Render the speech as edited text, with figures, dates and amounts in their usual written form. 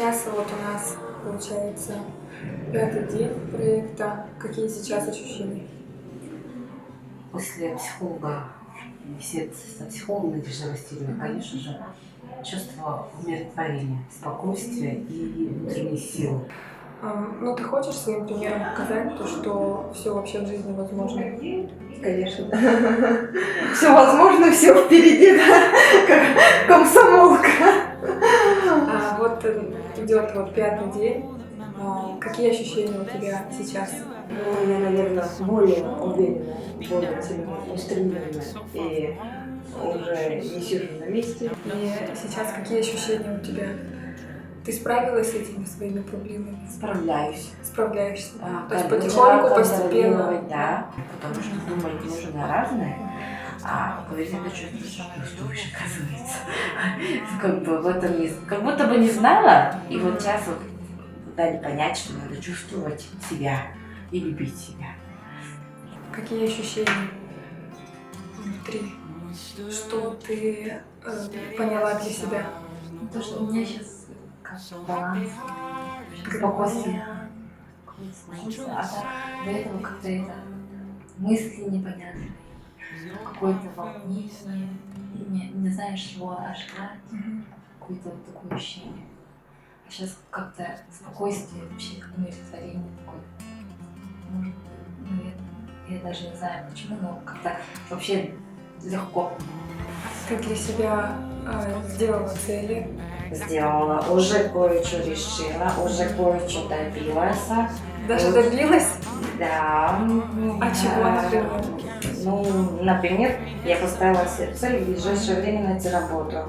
Сейчас вот у нас получается 5-й день проекта. Какие сейчас ощущения? После психолога, бесед со психологом Надеждой Васильевной, конечно же, чувство умиротворения, спокойствия и внутренней силы. Ну, ты хочешь своим примером показать то, что все вообще в жизни возможно? Конечно, да. Все возможно, все впереди, да, как комсомолка. Вот идет вот 5-й день. Какие ощущения у тебя сейчас? Ну, я, наверное, более уверена, более целеустремленная и уже не сижу на месте. И сейчас какие ощущения у тебя? Ты справилась с этими своими проблемами? Справляюсь. Справляешься? То есть Каждый потихоньку, раз постепенно? контролировать, да, потому что думать нужно разное, а говорить это чувствуешь, оказывается. Как бы в этом как будто бы не знала, и вот сейчас вот дали понять, что надо чувствовать себя и любить себя. Какие ощущения внутри? Что ты поняла для себя? То, что у меня сейчас как баланс, спокойствие. А до этого как-то это мысли непонятные, какое-то волнение, не знаешь, чего ожидать, какое-то вот такое ощущение. А сейчас как-то спокойствие, вообще умиротворение такое. Может, я даже не знаю почему, но как-то вообще легко. Ты для себя сделала цели? Сделала, уже кое-что решила, уже кое-что добилась. Даже добилась? Да. А чего, например? Ну, например, я поставила себе цель в ближайшее время найти работу.